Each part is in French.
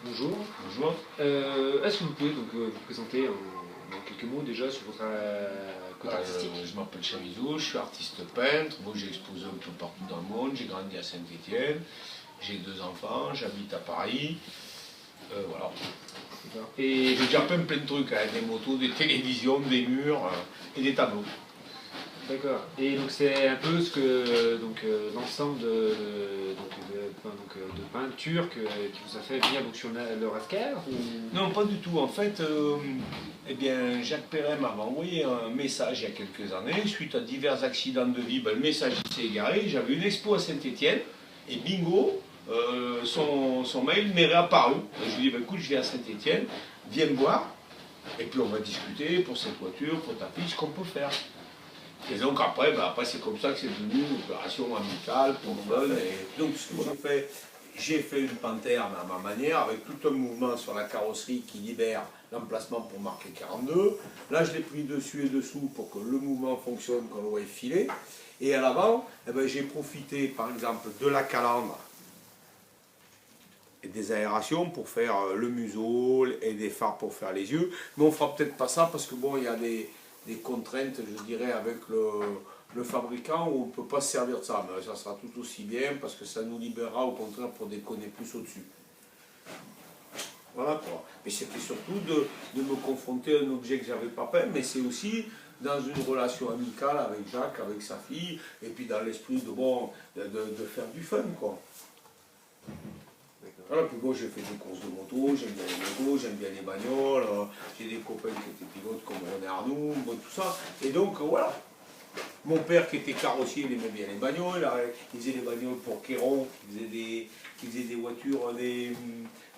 Bonjour. Bonjour. Est-ce que vous pouvez donc vous présenter en quelques mots déjà sur votre côté artistique? Je m'appelle Chamizou, je suis artiste peintre. Bon, j'ai exposé un peu partout dans le monde. J'ai grandi à Saint-Étienne. J'ai 2 enfants. J'habite à Paris. Voilà. Et j'ai déjà peint plein de trucs, hein, des motos, des télévisions, des murs et des tableaux. D'accord. Et donc c'est un peu ce que l'ensemble de peinture qui vous a fait venir donc, sur le Rascar ou... Non, pas du tout. En fait, eh bien, Jacques Perret m'avait envoyé un message il y a quelques années. Suite à divers accidents de vie, ben, le message s'est égaré. J'avais une expo à Saint-Étienne et bingo, son mail m'est réapparu. Je lui ai dit, ben, écoute, je viens à Saint-Étienne, viens me voir. Et puis on va discuter pour cette voiture, pour ta fille, ce qu'on peut faire. Et donc après, c'est comme ça que c'est devenu une opération amicale, pour fun. Et donc ce que j'ai fait une panthère mais à ma manière, avec tout un mouvement sur la carrosserie qui libère l'emplacement pour marquer 42. Là je l'ai pris dessus et dessous pour que le mouvement fonctionne, qu'on le voit filer. Et à l'avant, eh ben, j'ai profité par exemple de la calandre et des aérations pour faire le museau et des phares pour faire les yeux. Mais on fera peut-être pas ça parce que bon, il y a des contraintes, je dirais, avec le fabricant où on ne peut pas se servir de ça. Mais ça sera tout aussi bien parce que ça nous libérera au contraire pour déconner plus au-dessus. Voilà quoi. Mais c'était surtout de me confronter à un objet que je n'avais pas peint, mais c'est aussi dans une relation amicale avec Jacques, avec sa fille, et puis dans l'esprit de faire du fun quoi. Voilà, puis bon, j'ai fait des courses de moto, j'aime bien les motos, j'aime bien les bagnoles, j'ai des copains qui étaient pilotes comme René Arnoux, bon, tout ça. Et donc, voilà. Mon père qui était carrossier, il aimait bien les bagnoles, il faisait des bagnoles pour Kéron, il faisait des voitures, des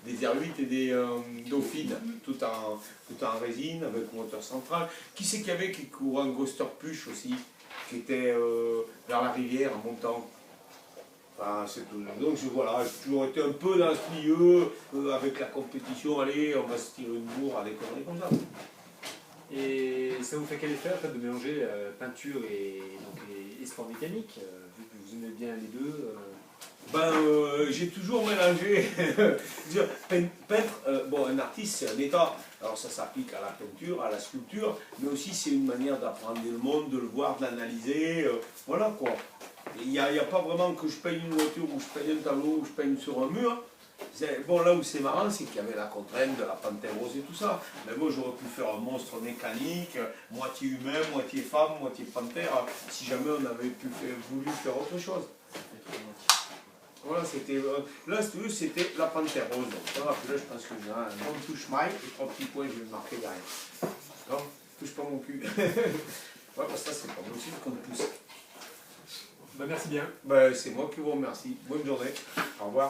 R8 et des Dauphines, tout en résine, avec moteur central. Qui c'est qu'il y avait qui courait un Ghoster Push aussi, qui était vers la rivière en montant. Enfin, donc voilà, j'ai toujours été un peu dans ce milieu, avec la compétition, allez, on va se tirer une bourre, des conneries comme ça. Et ça vous fait quel effet en fait, de mélanger peinture et sport mécanique, vu que vous aimez bien les deux J'ai toujours mélangé. Peintre, bon, un artiste c'est un état. Alors ça s'applique à la peinture, à la sculpture, mais aussi c'est une manière d'apprendre le monde, de le voir, de l'analyser, voilà quoi. Il n'y a pas vraiment que je peigne une voiture ou je peigne un tableau ou je peigne sur un mur. Bon, là où c'est marrant, c'est qu'il y avait la contrainte de la panthère rose et tout ça. Mais moi, j'aurais pu faire un monstre mécanique, moitié humain, moitié femme, moitié panthère, si jamais on avait voulu faire autre chose. Voilà, c'était. Là, si tu veux, c'était la panthère rose. Voilà, puis là, je pense que j'ai un bon touche maille et 3 petits points, je vais le marquer derrière. Donc, touche pas mon cul. Ouais, parce que ça, c'est pas moi aussi qu'on pousse. Merci bien. C'est moi qui vous remercie. Bonne journée. Au revoir.